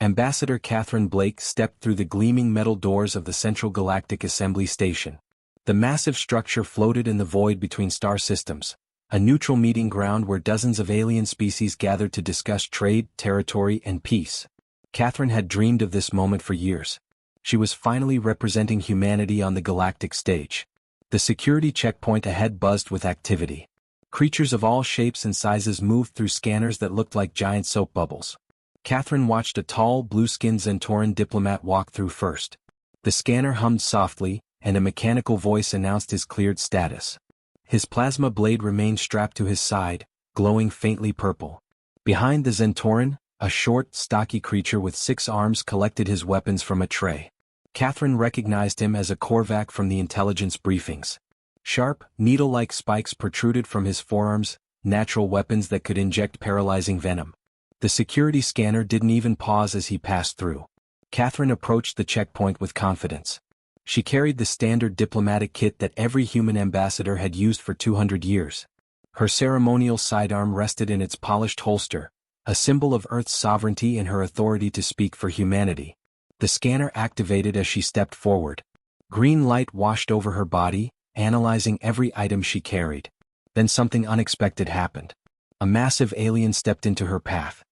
Ambassador Catherine Blake stepped through the gleaming metal doors of the Central Galactic Assembly Station. The massive structure floated in the void between star systems, a neutral meeting ground where dozens of alien species gathered to discuss trade, territory, and peace. Catherine had dreamed of this moment for years. She was finally representing humanity on the galactic stage. The security checkpoint ahead buzzed with activity. Creatures of all shapes and sizes moved through scanners that looked like giant soap bubbles. Catherine watched a tall, blue-skinned Zentoran diplomat walk through first. The scanner hummed softly, and a mechanical voice announced his cleared status. His plasma blade remained strapped to his side, glowing faintly purple. Behind the Zentoran, a short, stocky creature with 6 arms collected his weapons from a tray. Catherine recognized him as a Korvac from the intelligence briefings. Sharp, needle-like spikes protruded from his forearms, natural weapons that could inject paralyzing venom. The security scanner didn't even pause as he passed through. Catherine approached the checkpoint with confidence. She carried the standard diplomatic kit that every human ambassador had used for 200 years. Her ceremonial sidearm rested in its polished holster, a symbol of Earth's sovereignty and her authority to speak for humanity. The scanner activated as she stepped forward. Green light washed over her body, analyzing every item she carried. Then something unexpected happened. A massive alien stepped into her path.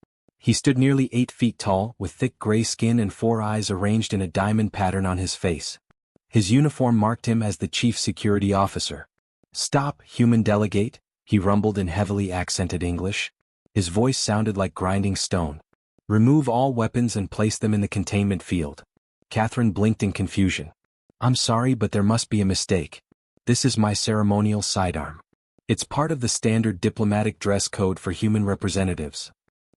He stood nearly 8 feet tall, with thick gray skin and 4 eyes arranged in a diamond pattern on his face. His uniform marked him as the chief security officer. "Stop, human delegate," he rumbled in heavily accented English. His voice sounded like grinding stone. "Remove all weapons and place them in the containment field." Catherine blinked in confusion. "I'm sorry, but there must be a mistake. This is my ceremonial sidearm. It's part of the standard diplomatic dress code for human representatives."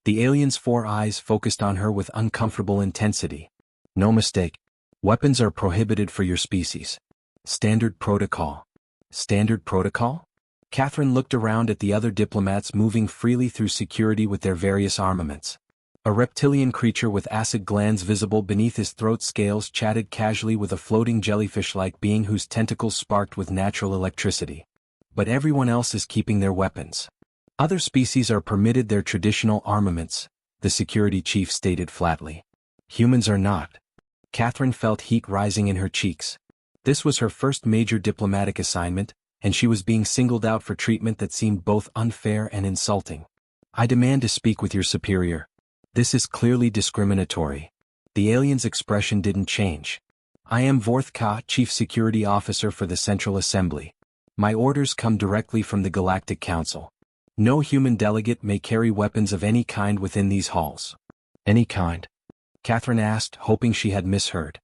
The alien's 4 eyes focused on her with uncomfortable intensity. "No mistake. Weapons are prohibited for your species. Standard protocol." Standard protocol? Catherine looked around at the other diplomats moving freely through security with their various armaments. A reptilian creature with acid glands visible beneath his throat scales chatted casually with a floating jellyfish-like being whose tentacles sparked with natural electricity. "But everyone else is keeping their weapons. Other species are permitted their traditional armaments," the security chief stated flatly. "Humans are not." Catherine felt heat rising in her cheeks. This was her first major diplomatic assignment, and she was being singled out for treatment that seemed both unfair and insulting. "I demand to speak with your superior. This is clearly discriminatory." The alien's expression didn't change. "I am Vorthka, Chief Security Officer for the Central Assembly. My orders come directly from the Galactic Council. No human delegate may carry weapons of any kind within these halls." "Any kind?" Catherine asked, hoping she had misheard.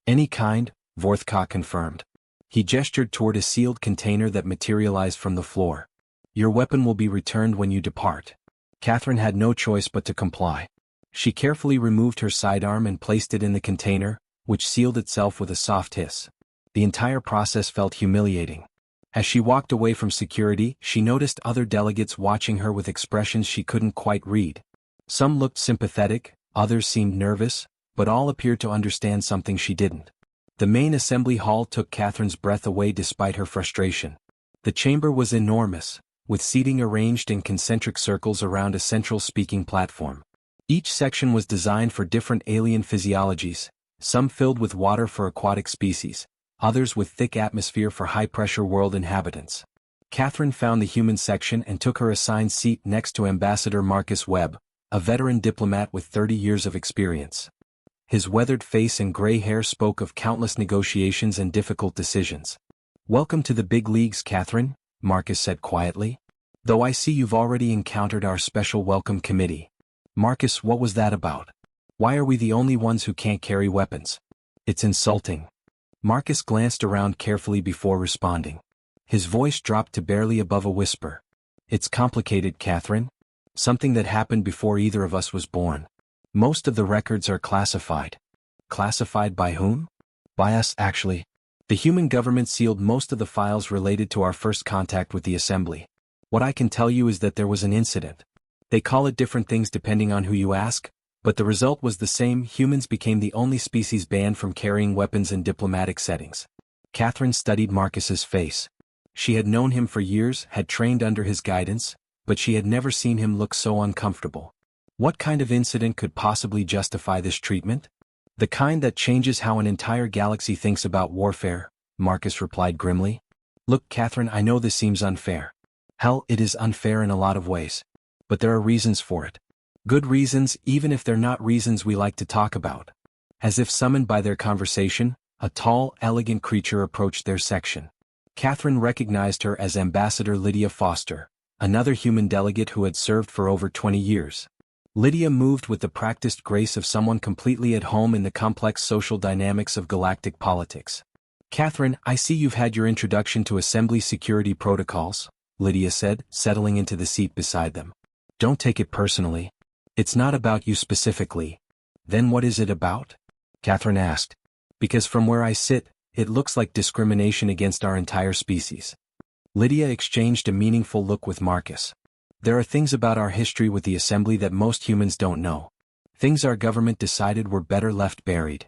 "Any kind," Vorthka confirmed. He gestured toward a sealed container that materialized from the floor. "Your weapon will be returned when you depart." Catherine had no choice but to comply. She carefully removed her sidearm and placed it in the container, which sealed itself with a soft hiss. The entire process felt humiliating. As she walked away from security, she noticed other delegates watching her with expressions she couldn't quite read. Some looked sympathetic, others seemed nervous, but all appeared to understand something she didn't. The main assembly hall took Catherine's breath away despite her frustration. The chamber was enormous, with seating arranged in concentric circles around a central speaking platform. Each section was designed for different alien physiologies, some filled with water for aquatic species, others with thick atmosphere for high-pressure world inhabitants. Catherine found the human section and took her assigned seat next to Ambassador Marcus Webb, a veteran diplomat with 30 years of experience. His weathered face and gray hair spoke of countless negotiations and difficult decisions. "Welcome to the big leagues, Catherine," Marcus said quietly. "Though I see you've already encountered our special welcome committee." "Marcus, what was that about? Why are we the only ones who can't carry weapons? It's insulting." Marcus glanced around carefully before responding. His voice dropped to barely above a whisper. "It's complicated, Catherine. Something that happened before either of us was born. Most of the records are classified." "Classified by whom?" "By us, actually. The human government sealed most of the files related to our first contact with the Assembly. What I can tell you is that there was an incident. They call it different things depending on who you ask, but the result was the same. Humans became the only species banned from carrying weapons in diplomatic settings." Catherine studied Marcus's face. She had known him for years, had trained under his guidance, but she had never seen him look so uncomfortable. What kind of incident could possibly justify this treatment? The kind that changes how an entire galaxy thinks about warfare, Marcus replied grimly. Look, Catherine, I know this seems unfair. Hell, it is unfair in a lot of ways. But there are reasons for it. Good reasons, even if they're not reasons we like to talk about. As if summoned by their conversation, a tall, elegant creature approached their section. Catherine recognized her as Ambassador Lydia Foster, another human delegate who had served for over 20 years. Lydia moved with the practiced grace of someone completely at home in the complex social dynamics of galactic politics. Catherine, I see you've had your introduction to Assembly security protocols, Lydia said, settling into the seat beside them. Don't take it personally. It's not about you specifically. Then what is it about? Catherine asked. Because from where I sit, it looks like discrimination against our entire species. Lydia exchanged a meaningful look with Marcus. There are things about our history with the Assembly that most humans don't know. Things our government decided were better left buried.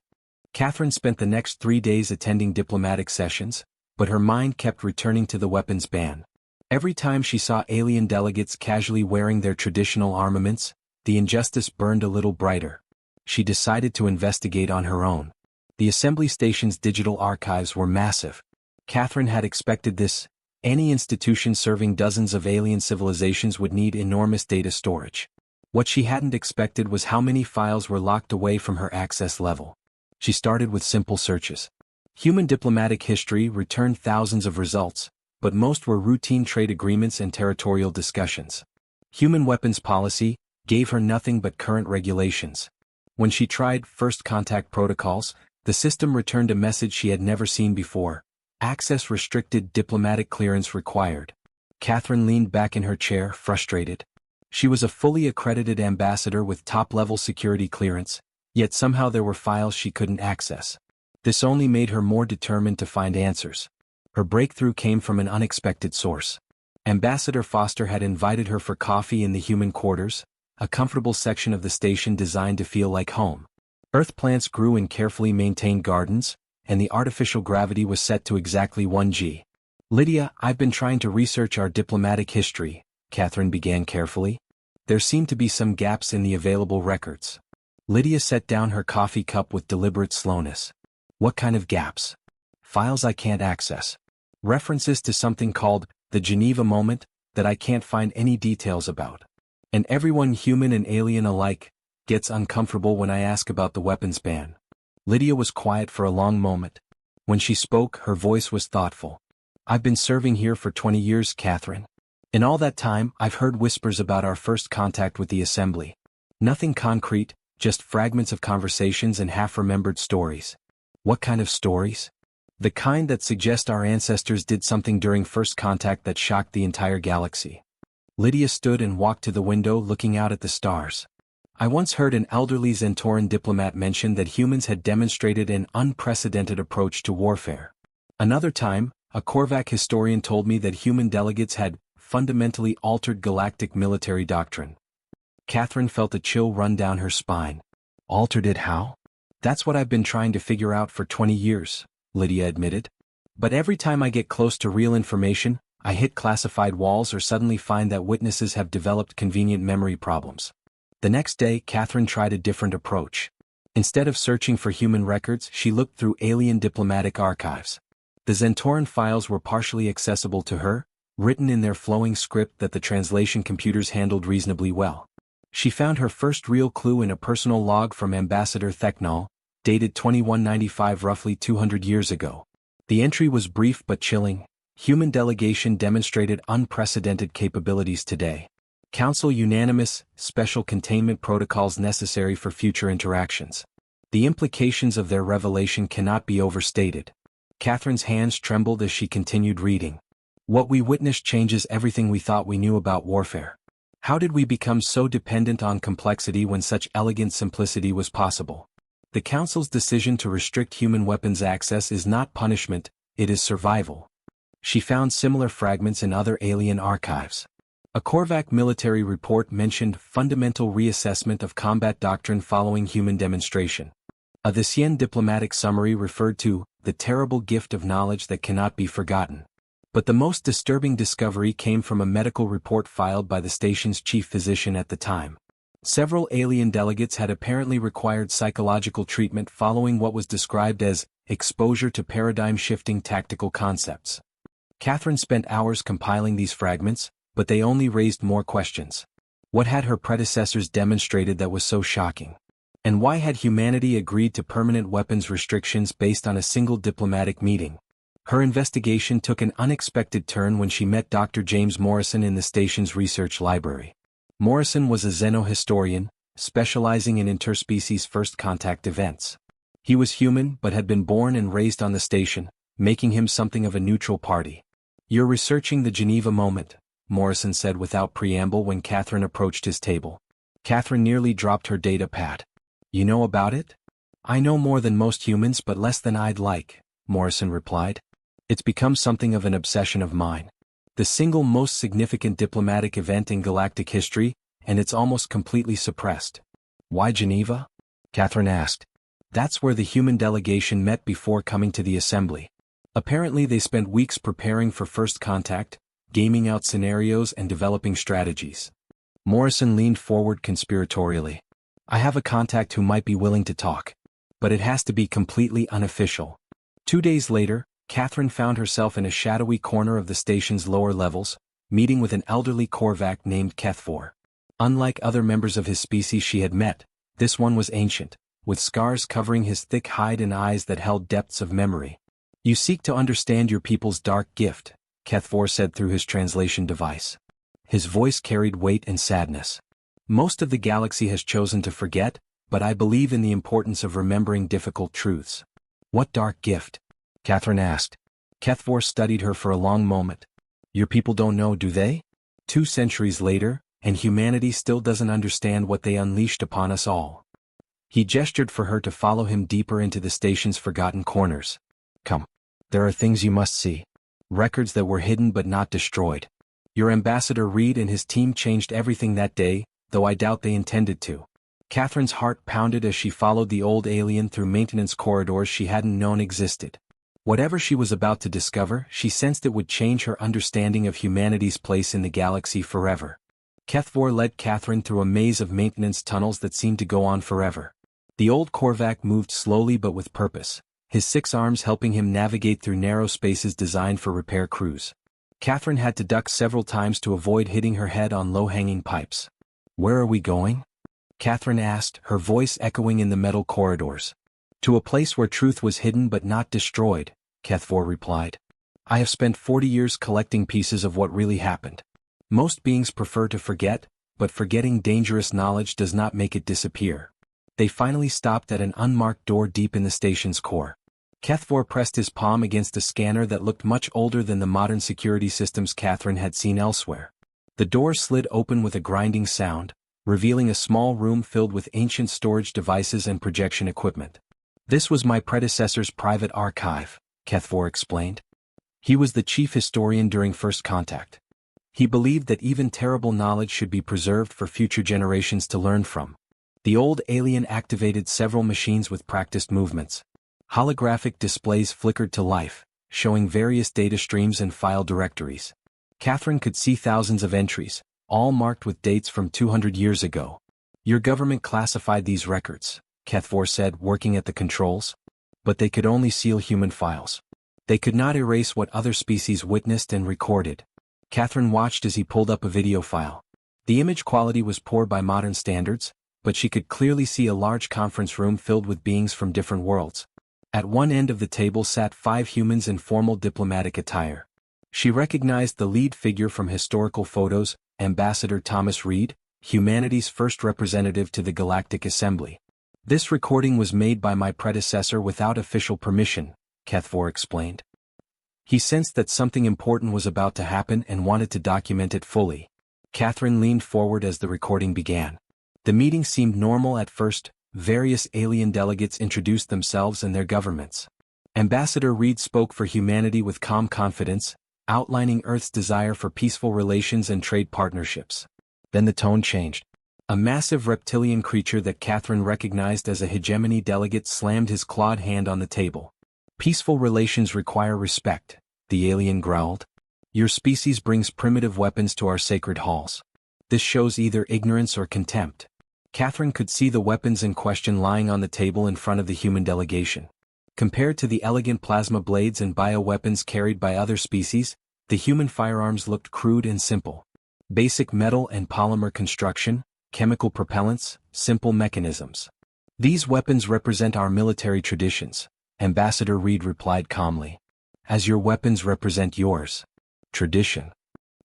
Catherine spent the next 3 days attending diplomatic sessions, but her mind kept returning to the weapons ban. Every time she saw alien delegates casually wearing their traditional armaments, the injustice burned a little brighter. She decided to investigate on her own. The Assembly Station's digital archives were massive. Catherine had expected this. Any institution serving dozens of alien civilizations would need enormous data storage. What she hadn't expected was how many files were locked away from her access level. She started with simple searches. Human diplomatic history returned thousands of results, but most were routine trade agreements and territorial discussions. Human weapons policy gave her nothing but current regulations. When she tried first contact protocols, the system returned a message she had never seen before. Access restricted, diplomatic clearance required. Catherine leaned back in her chair, frustrated. She was a fully accredited ambassador with top-level security clearance, yet somehow there were files she couldn't access. This only made her more determined to find answers. Her breakthrough came from an unexpected source. Ambassador Foster had invited her for coffee in the human quarters, a comfortable section of the station designed to feel like home. Earth plants grew in carefully maintained gardens, and the artificial gravity was set to exactly 1 g. Lydia, I've been trying to research our diplomatic history, Catherine began carefully. There seem to be some gaps in the available records. Lydia set down her coffee cup with deliberate slowness. What kind of gaps? Files I can't access. References to something called the Geneva Moment that I can't find any details about. And everyone, human and alien alike, gets uncomfortable when I ask about the weapons ban. Lydia was quiet for a long moment. When she spoke, her voice was thoughtful. I've been serving here for 20 years, Catherine. In all that time, I've heard whispers about our first contact with the Assembly. Nothing concrete, just fragments of conversations and half-remembered stories. What kind of stories? The kind that suggest our ancestors did something during first contact that shocked the entire galaxy. Lydia stood and walked to the window, looking out at the stars. I once heard an elderly Zentoran diplomat mention that humans had demonstrated an unprecedented approach to warfare. Another time, a Korvac historian told me that human delegates had fundamentally altered galactic military doctrine. Catherine felt a chill run down her spine. Altered it how? That's what I've been trying to figure out for 20 years, Lydia admitted. But every time I get close to real information, I hit classified walls or suddenly find that witnesses have developed convenient memory problems. The next day, Catherine tried a different approach. Instead of searching for human records, she looked through alien diplomatic archives. The Zentoran files were partially accessible to her, written in their flowing script that the translation computers handled reasonably well. She found her first real clue in a personal log from Ambassador Theknal, dated 2195, roughly 200 years ago. The entry was brief but chilling. Human delegation demonstrated unprecedented capabilities today. Council unanimous, special containment protocols necessary for future interactions. The implications of their revelation cannot be overstated. Catherine's hands trembled as she continued reading. What we witnessed changes everything we thought we knew about warfare. How did we become so dependent on complexity when such elegant simplicity was possible? The Council's decision to restrict human weapons access is not punishment, it is survival. She found similar fragments in other alien archives. A Korvac military report mentioned fundamental reassessment of combat doctrine following human demonstration. A Thesian diplomatic summary referred to the terrible gift of knowledge that cannot be forgotten. But the most disturbing discovery came from a medical report filed by the station's chief physician at the time. Several alien delegates had apparently required psychological treatment following what was described as exposure to paradigm-shifting tactical concepts. Catherine spent hours compiling these fragments, but they only raised more questions. What had her predecessors demonstrated that was so shocking? And why had humanity agreed to permanent weapons restrictions based on a single diplomatic meeting? Her investigation took an unexpected turn when she met Dr. James Morrison in the station's research library. Morrison was a xenohistorian, specializing in interspecies first contact events. He was human but had been born and raised on the station, making him something of a neutral party. "You're researching the Geneva moment," Morrison said without preamble when Catherine approached his table. Catherine nearly dropped her data pad. "You know about it?" "I know more than most humans but less than I'd like," Morrison replied. "It's become something of an obsession of mine. The single most significant diplomatic event in galactic history, and it's almost completely suppressed." "Why Geneva?" Catherine asked. "That's where the human delegation met before coming to the assembly. Apparently they spent weeks preparing for first contact, gaming out scenarios and developing strategies." Morrison leaned forward conspiratorially. "I have a contact who might be willing to talk. But it has to be completely unofficial." 2 days later, Catherine found herself in a shadowy corner of the station's lower levels, meeting with an elderly Korvac named Kethfor. Unlike other members of his species she had met, this one was ancient, with scars covering his thick hide and eyes that held depths of memory. "You seek to understand your people's dark gift," Kethfor said through his translation device. His voice carried weight and sadness. "Most of the galaxy has chosen to forget, but I believe in the importance of remembering difficult truths." "What dark gift?" Catherine asked. Kethfor studied her for a long moment. "Your people don't know, do they? 2 centuries later, and humanity still doesn't understand what they unleashed upon us all." He gestured for her to follow him deeper into the station's forgotten corners. "Come. There are things you must see. Records that were hidden but not destroyed. Your ambassador Reed and his team changed everything that day, though I doubt they intended to." Catherine's heart pounded as she followed the old alien through maintenance corridors she hadn't known existed. Whatever she was about to discover, she sensed it would change her understanding of humanity's place in the galaxy forever. Kethfor led Catherine through a maze of maintenance tunnels that seemed to go on forever. The old Korvac moved slowly but with purpose, his 6 arms helping him navigate through narrow spaces designed for repair crews. Catherine had to duck several times to avoid hitting her head on low-hanging pipes. "Where are we going?" Catherine asked, her voice echoing in the metal corridors. "To a place where truth was hidden but not destroyed," Kethfor replied. "I have spent 40 years collecting pieces of what really happened. Most beings prefer to forget, but forgetting dangerous knowledge does not make it disappear." They finally stopped at an unmarked door deep in the station's core. Kethfor pressed his palm against a scanner that looked much older than the modern security systems Catherine had seen elsewhere. The door slid open with a grinding sound, revealing a small room filled with ancient storage devices and projection equipment. "This was my predecessor's private archive," Kethfor explained. "He was the chief historian during first contact. He believed that even terrible knowledge should be preserved for future generations to learn from." The old alien activated several machines with practiced movements. Holographic displays flickered to life, showing various data streams and file directories. Catherine could see thousands of entries, all marked with dates from 200 years ago. "Your government classified these records," Kethfor said, working at the controls. "But they could only seal human files. They could not erase what other species witnessed and recorded." Catherine watched as he pulled up a video file. The image quality was poor by modern standards, but she could clearly see a large conference room filled with beings from different worlds. At one end of the table sat 5 humans in formal diplomatic attire. She recognized the lead figure from historical photos, Ambassador Thomas Reed, humanity's first representative to the Galactic Assembly. "This recording was made by my predecessor without official permission," Kethfor explained. He sensed that something important was about to happen and wanted to document it fully. Catherine leaned forward as the recording began. The meeting seemed normal at first. Various alien delegates introduced themselves and their governments. Ambassador Reed spoke for humanity with calm confidence, outlining Earth's desire for peaceful relations and trade partnerships. Then the tone changed. A massive reptilian creature that Catherine recognized as a hegemony delegate slammed his clawed hand on the table. "Peaceful relations require respect," the alien growled. "Your species brings primitive weapons to our sacred halls. This shows either ignorance or contempt." Catherine could see the weapons in question lying on the table in front of the human delegation. Compared to the elegant plasma blades and bioweapons carried by other species, the human firearms looked crude and simple. Basic metal and polymer construction, chemical propellants, simple mechanisms. These weapons represent our military traditions, Ambassador Reed replied calmly. As your weapons represent yours. Tradition.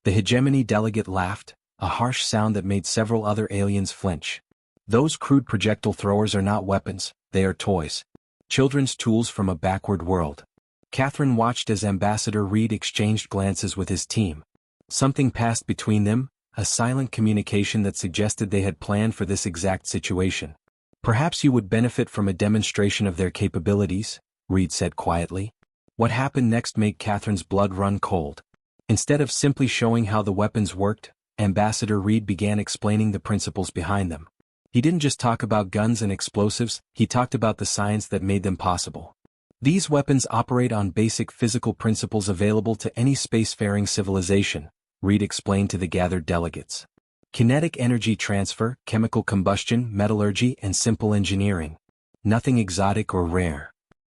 The hegemony delegate laughed, a harsh sound that made several other aliens flinch. Those crude projectile throwers are not weapons, they are toys. Children's tools from a backward world. Catherine watched as Ambassador Reed exchanged glances with his team. Something passed between them, a silent communication that suggested they had planned for this exact situation. Perhaps you would benefit from a demonstration of their capabilities, Reed said quietly. What happened next made Catherine's blood run cold. Instead of simply showing how the weapons worked, Ambassador Reed began explaining the principles behind them. He didn't just talk about guns and explosives, he talked about the science that made them possible. These weapons operate on basic physical principles available to any spacefaring civilization, Reed explained to the gathered delegates. Kinetic energy transfer, chemical combustion, metallurgy, and simple engineering. Nothing exotic or rare.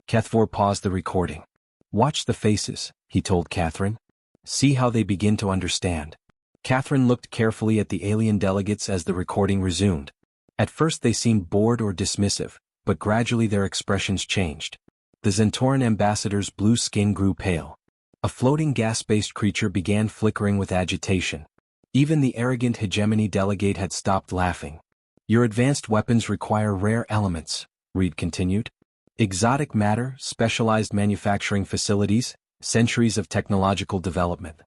Kethvor paused the recording. Watch the faces, he told Catherine. See how they begin to understand. Catherine looked carefully at the alien delegates as the recording resumed. At first they seemed bored or dismissive, but gradually their expressions changed. The Zentoran ambassador's blue skin grew pale. A floating gas-based creature began flickering with agitation. Even the arrogant hegemony delegate had stopped laughing. Your advanced weapons require rare elements, Reed continued. Exotic matter, specialized manufacturing facilities, centuries of technological development.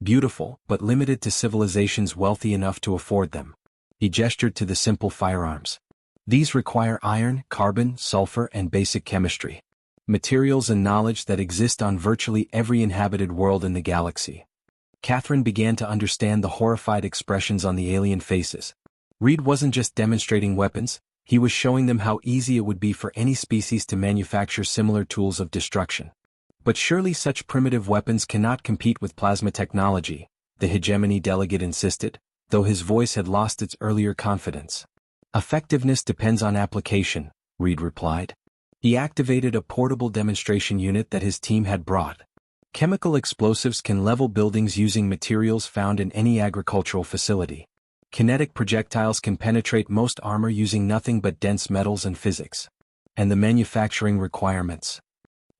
Beautiful, but limited to civilizations wealthy enough to afford them. He gestured to the simple firearms. These require iron, carbon, sulfur, and basic chemistry. Materials and knowledge that exist on virtually every inhabited world in the galaxy. Catherine began to understand the horrified expressions on the alien faces. Reed wasn't just demonstrating weapons, he was showing them how easy it would be for any species to manufacture similar tools of destruction. But surely such primitive weapons cannot compete with plasma technology, the hegemony delegate insisted, though his voice had lost its earlier confidence. Effectiveness depends on application, Reed replied. He activated a portable demonstration unit that his team had brought. Chemical explosives can level buildings using materials found in any agricultural facility. Kinetic projectiles can penetrate most armor using nothing but dense metals and physics. And the manufacturing requirements.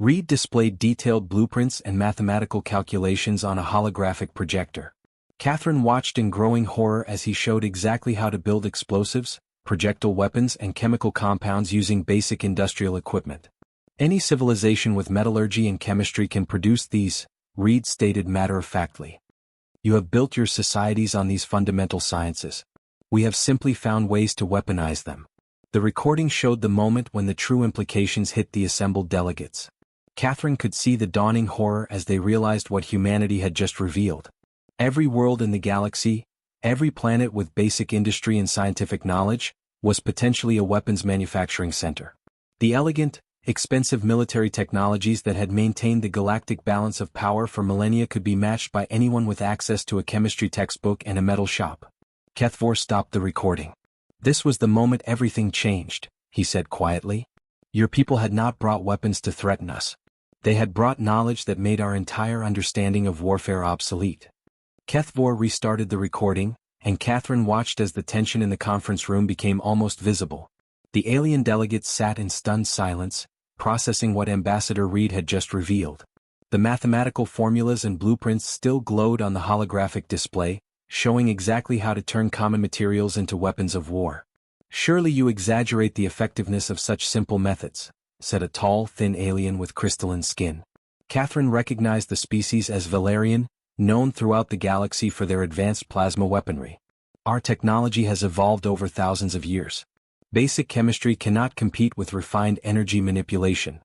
Reed displayed detailed blueprints and mathematical calculations on a holographic projector. Catherine watched in growing horror as he showed exactly how to build explosives, projectile weapons, and chemical compounds using basic industrial equipment. Any civilization with metallurgy and chemistry can produce these, Reed stated matter-of-factly. You have built your societies on these fundamental sciences. We have simply found ways to weaponize them. The recording showed the moment when the true implications hit the assembled delegates. Catherine could see the dawning horror as they realized what humanity had just revealed. Every world in the galaxy, every planet with basic industry and scientific knowledge, was potentially a weapons manufacturing center. The elegant, expensive military technologies that had maintained the galactic balance of power for millennia could be matched by anyone with access to a chemistry textbook and a metal shop. Kethvor stopped the recording. This was the moment everything changed, he said quietly. Your people had not brought weapons to threaten us. They had brought knowledge that made our entire understanding of warfare obsolete. Kethvor restarted the recording, and Catherine watched as the tension in the conference room became almost visible. The alien delegates sat in stunned silence, processing what Ambassador Reed had just revealed. The mathematical formulas and blueprints still glowed on the holographic display, showing exactly how to turn common materials into weapons of war. Surely you exaggerate the effectiveness of such simple methods, said a tall, thin alien with crystalline skin. Catherine recognized the species as Valerian, known throughout the galaxy for their advanced plasma weaponry. Our technology has evolved over thousands of years. Basic chemistry cannot compete with refined energy manipulation.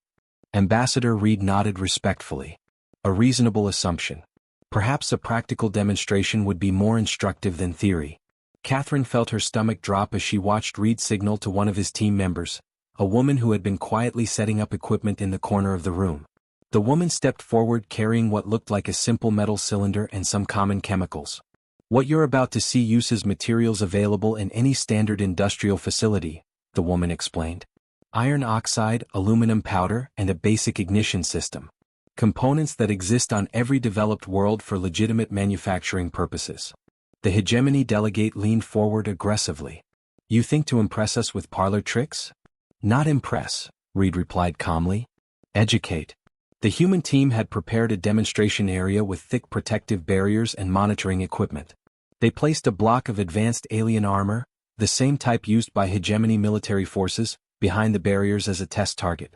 Ambassador Reed nodded respectfully. A reasonable assumption. Perhaps a practical demonstration would be more instructive than theory. Catherine felt her stomach drop as she watched Reed signal to one of his team members, a woman who had been quietly setting up equipment in the corner of the room. The woman stepped forward carrying what looked like a simple metal cylinder and some common chemicals. What you're about to see uses materials available in any standard industrial facility, the woman explained. Iron oxide, aluminum powder, and a basic ignition system. Components that exist on every developed world for legitimate manufacturing purposes. The hegemony delegate leaned forward aggressively. You think to impress us with parlor tricks? Not impress, Reed replied calmly. Educate. The human team had prepared a demonstration area with thick protective barriers and monitoring equipment. They placed a block of advanced alien armor, the same type used by hegemony military forces, behind the barriers as a test target.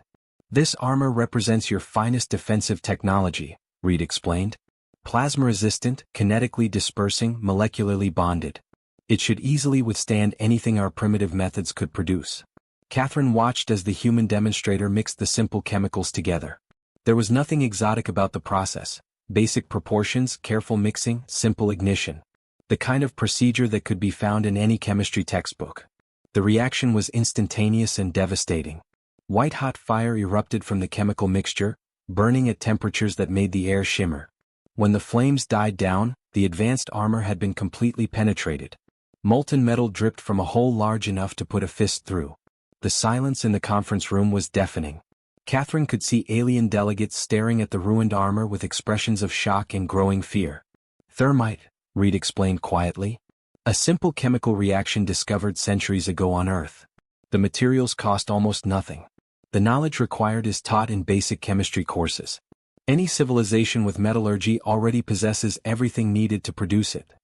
This armor represents your finest defensive technology, Reed explained. Plasma-resistant, kinetically dispersing, molecularly bonded. It should easily withstand anything our primitive methods could produce. Catherine watched as the human demonstrator mixed the simple chemicals together. There was nothing exotic about the process. Basic proportions, careful mixing, simple ignition. The kind of procedure that could be found in any chemistry textbook. The reaction was instantaneous and devastating. White-hot fire erupted from the chemical mixture, burning at temperatures that made the air shimmer. When the flames died down, the advanced armor had been completely penetrated. Molten metal dripped from a hole large enough to put a fist through. The silence in the conference room was deafening. Catherine could see alien delegates staring at the ruined armor with expressions of shock and growing fear. Thermite, Reed explained quietly. A simple chemical reaction discovered centuries ago on Earth. The materials cost almost nothing. The knowledge required is taught in basic chemistry courses. Any civilization with metallurgy already possesses everything needed to produce it.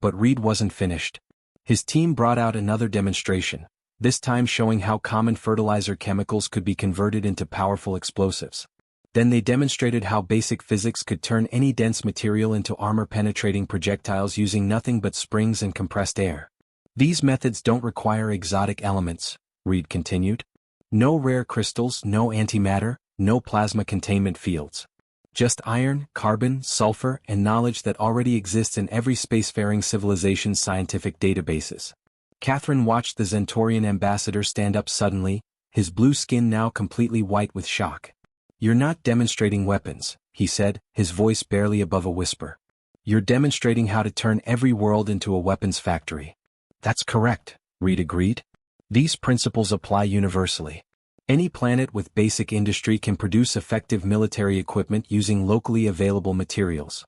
But Reed wasn't finished. His team brought out another demonstration, this time showing how common fertilizer chemicals could be converted into powerful explosives. Then they demonstrated how basic physics could turn any dense material into armor-penetrating projectiles using nothing but springs and compressed air. These methods don't require exotic elements, Reed continued. No rare crystals, no antimatter, no plasma containment fields. Just iron, carbon, sulfur, and knowledge that already exists in every spacefaring civilization's scientific databases. Catherine watched the Zentorian ambassador stand up suddenly, his blue skin now completely white with shock. You're not demonstrating weapons, he said, his voice barely above a whisper. You're demonstrating how to turn every world into a weapons factory. That's correct, Reed agreed. These principles apply universally. Any planet with basic industry can produce effective military equipment using locally available materials.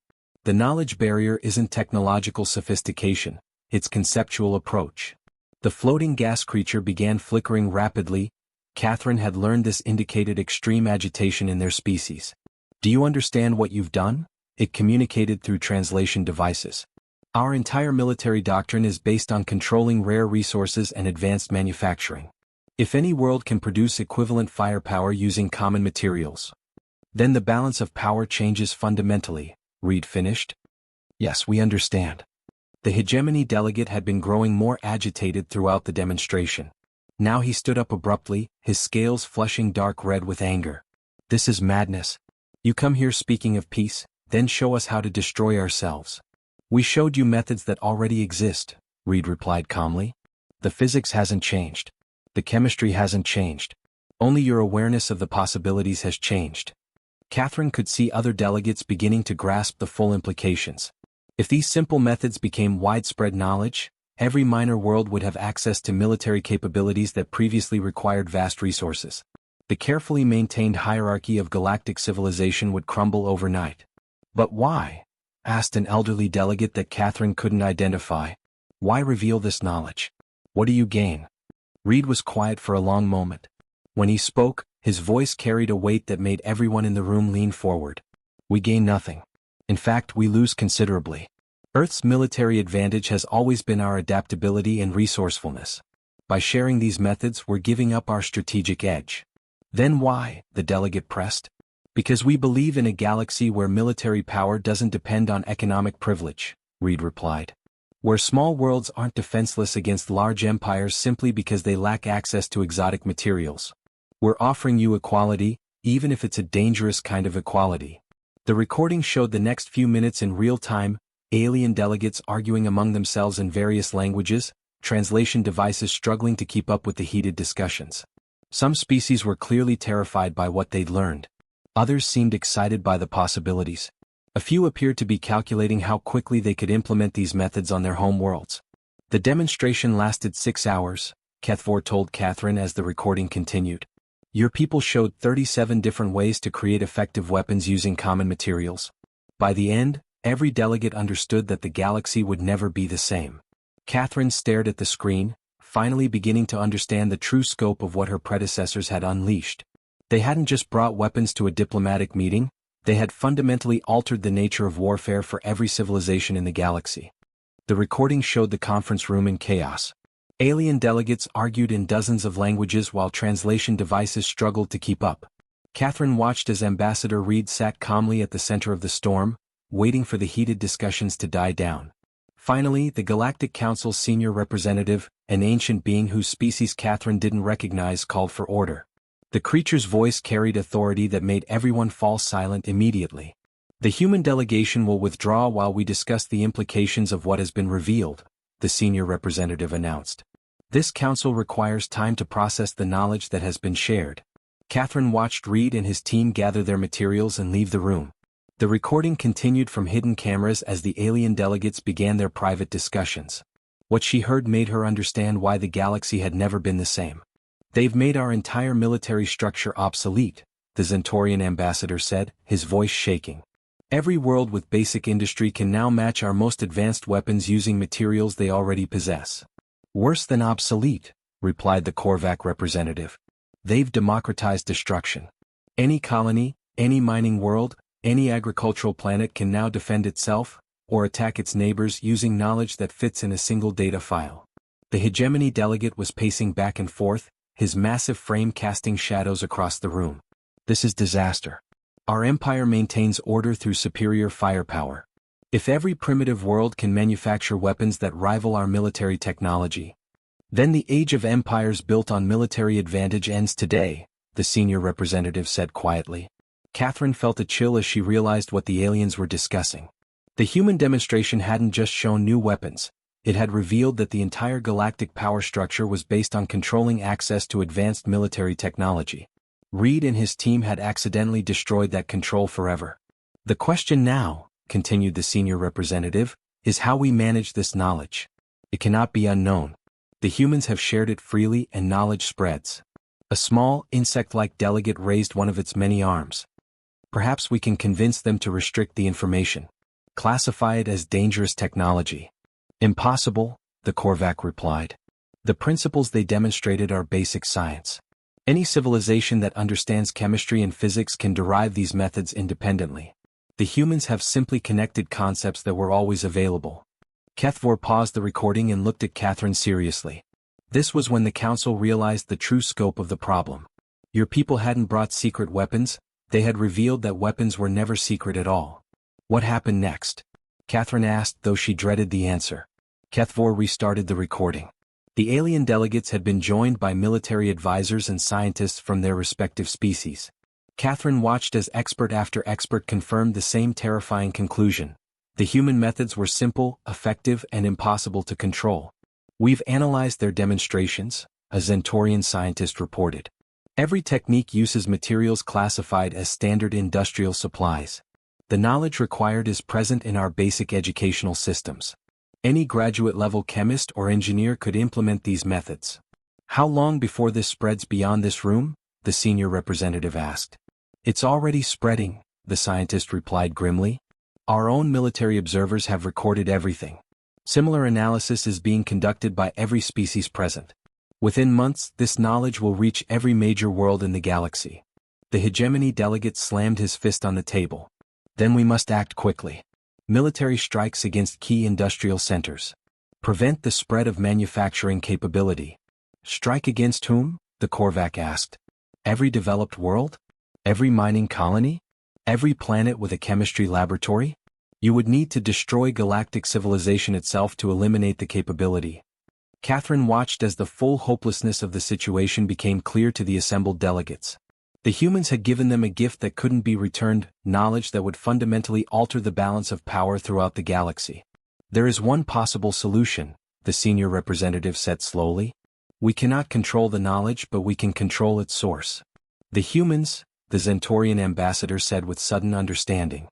The knowledge barrier isn't technological sophistication, it's conceptual approach. The floating gas creature began flickering rapidly. Catherine had learned this indicated extreme agitation in their species. Do you understand what you've done? It communicated through translation devices. Our entire military doctrine is based on controlling rare resources and advanced manufacturing. If any world can produce equivalent firepower using common materials, then the balance of power changes fundamentally, Reed finished. Yes, we understand. The hegemony delegate had been growing more agitated throughout the demonstration. Now he stood up abruptly, his scales flushing dark red with anger. This is madness. You come here speaking of peace, then show us how to destroy ourselves. We showed you methods that already exist, Reed replied calmly. The physics hasn't changed. The chemistry hasn't changed. Only your awareness of the possibilities has changed. Catherine could see other delegates beginning to grasp the full implications. If these simple methods became widespread knowledge, every minor world would have access to military capabilities that previously required vast resources. The carefully maintained hierarchy of galactic civilization would crumble overnight. But why? Asked an elderly delegate that Catherine couldn't identify. Why reveal this knowledge? What do you gain? Reed was quiet for a long moment. When he spoke, his voice carried a weight that made everyone in the room lean forward. We gain nothing. In fact, we lose considerably. Earth's military advantage has always been our adaptability and resourcefulness. By sharing these methods, we're giving up our strategic edge. Then why? The delegate pressed. Because we believe in a galaxy where military power doesn't depend on economic privilege, Reed replied. Where small worlds aren't defenseless against large empires simply because they lack access to exotic materials. We're offering you equality, even if it's a dangerous kind of equality. The recording showed the next few minutes in real time, alien delegates arguing among themselves in various languages, translation devices struggling to keep up with the heated discussions. Some species were clearly terrified by what they'd learned. Others seemed excited by the possibilities. A few appeared to be calculating how quickly they could implement these methods on their home worlds. The demonstration lasted 6 hours, Kethvor told Catherine as the recording continued. Your people showed 37 different ways to create effective weapons using common materials. By the end, every delegate understood that the galaxy would never be the same. Catherine stared at the screen, finally beginning to understand the true scope of what her predecessors had unleashed. They hadn't just brought weapons to a diplomatic meeting, they had fundamentally altered the nature of warfare for every civilization in the galaxy. The recording showed the conference room in chaos. Alien delegates argued in dozens of languages while translation devices struggled to keep up. Catherine watched as Ambassador Reed sat calmly at the center of the storm, waiting for the heated discussions to die down. Finally, the Galactic Council's senior representative, an ancient being whose species Catherine didn't recognize, called for order. The creature's voice carried authority that made everyone fall silent immediately. The human delegation will withdraw while we discuss the implications of what has been revealed, the senior representative announced. This council requires time to process the knowledge that has been shared. Catherine watched Reed and his team gather their materials and leave the room. The recording continued from hidden cameras as the alien delegates began their private discussions. What she heard made her understand why the galaxy had never been the same. They've made our entire military structure obsolete, the Zentorian ambassador said, his voice shaking. Every world with basic industry can now match our most advanced weapons using materials they already possess. Worse than obsolete, replied the Korvac representative. They've democratized destruction. Any colony, any mining world, any agricultural planet can now defend itself, or attack its neighbors using knowledge that fits in a single data file. The hegemony delegate was pacing back and forth, his massive frame casting shadows across the room. This is disaster. Our empire maintains order through superior firepower. If every primitive world can manufacture weapons that rival our military technology, then the age of empires built on military advantage ends today, the senior representative said quietly. Catherine felt a chill as she realized what the aliens were discussing. The human demonstration hadn't just shown new weapons, it had revealed that the entire galactic power structure was based on controlling access to advanced military technology. Reed and his team had accidentally destroyed that control forever. The question now, continued the senior representative, is how we manage this knowledge. It cannot be unknown. The humans have shared it freely and knowledge spreads. A small, insect-like delegate raised one of its many arms. Perhaps we can convince them to restrict the information. Classify it as dangerous technology. Impossible, the Korvac replied. The principles they demonstrated are basic science. Any civilization that understands chemistry and physics can derive these methods independently. The humans have simply connected concepts that were always available. Kethvor paused the recording and looked at Catherine seriously. This was when the council realized the true scope of the problem. Your people hadn't brought secret weapons, they had revealed that weapons were never secret at all. What happened next? Catherine asked, though she dreaded the answer. Kethvor restarted the recording. The alien delegates had been joined by military advisors and scientists from their respective species. Catherine watched as expert after expert confirmed the same terrifying conclusion. The human methods were simple, effective, and impossible to control. We've analyzed their demonstrations, a Zentorian scientist reported. Every technique uses materials classified as standard industrial supplies. The knowledge required is present in our basic educational systems. Any graduate-level chemist or engineer could implement these methods. How long before this spreads beyond this room? The senior representative asked. It's already spreading, the scientist replied grimly. Our own military observers have recorded everything. Similar analysis is being conducted by every species present. Within months, this knowledge will reach every major world in the galaxy. The hegemony delegate slammed his fist on the table. Then we must act quickly. Military strikes against key industrial centers. Prevent the spread of manufacturing capability. Strike against whom? The Korvac asked. Every developed world? Every mining colony? Every planet with a chemistry laboratory? You would need to destroy galactic civilization itself to eliminate the capability. Catherine watched as the full hopelessness of the situation became clear to the assembled delegates. The humans had given them a gift that couldn't be returned, knowledge that would fundamentally alter the balance of power throughout the galaxy. There is one possible solution, the senior representative said slowly. We cannot control the knowledge, but we can control its source. The humans, the Zentorian ambassador said with sudden understanding.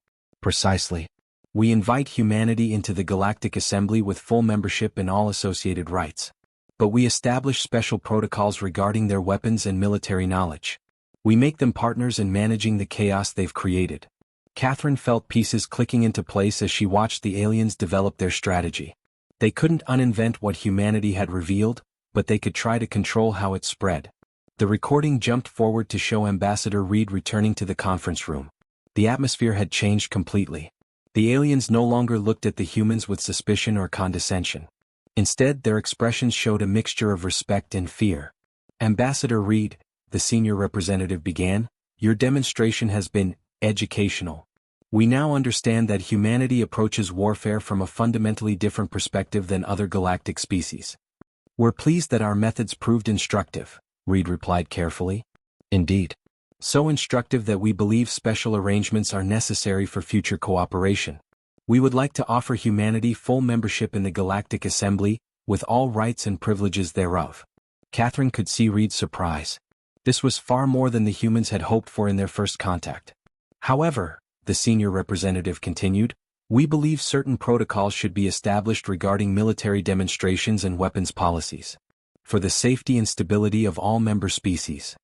Precisely. We invite humanity into the Galactic Assembly with full membership and all associated rights. But we establish special protocols regarding their weapons and military knowledge. We make them partners in managing the chaos they've created. Catherine felt pieces clicking into place as she watched the aliens develop their strategy. They couldn't uninvent what humanity had revealed, but they could try to control how it spread. The recording jumped forward to show Ambassador Reed returning to the conference room. The atmosphere had changed completely. The aliens no longer looked at the humans with suspicion or condescension. Instead, their expressions showed a mixture of respect and fear. Ambassador Reed, the senior representative began, your demonstration has been educational. We now understand that humanity approaches warfare from a fundamentally different perspective than other galactic species. We're pleased that our methods proved instructive, Reed replied carefully. Indeed. So instructive that we believe special arrangements are necessary for future cooperation. We would like to offer humanity full membership in the Galactic Assembly, with all rights and privileges thereof. Catherine could see Reed's surprise. This was far more than the humans had hoped for in their first contact. However, the senior representative continued, we believe certain protocols should be established regarding military demonstrations and weapons policies. For the safety and stability of all member species.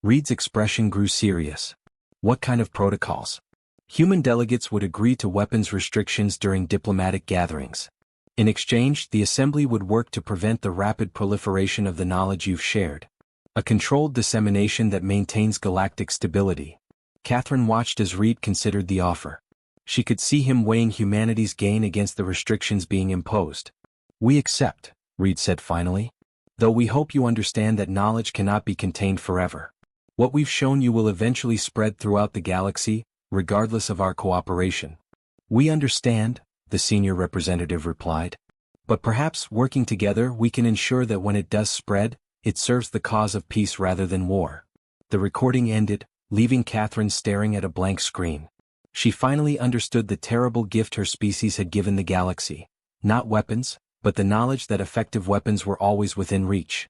Reed's expression grew serious. What kind of protocols? Human delegates would agree to weapons restrictions during diplomatic gatherings. In exchange, the Assembly would work to prevent the rapid proliferation of the knowledge you've shared. A controlled dissemination that maintains galactic stability. Catherine watched as Reed considered the offer. She could see him weighing humanity's gain against the restrictions being imposed. We accept, Reed said finally. Though we hope you understand that knowledge cannot be contained forever. What we've shown you will eventually spread throughout the galaxy, regardless of our cooperation. We understand, the senior representative replied. But perhaps working together we can ensure that when it does spread, it serves the cause of peace rather than war. The recording ended, leaving Catherine staring at a blank screen. She finally understood the terrible gift her species had given the galaxy. Not weapons, but the knowledge that effective weapons were always within reach.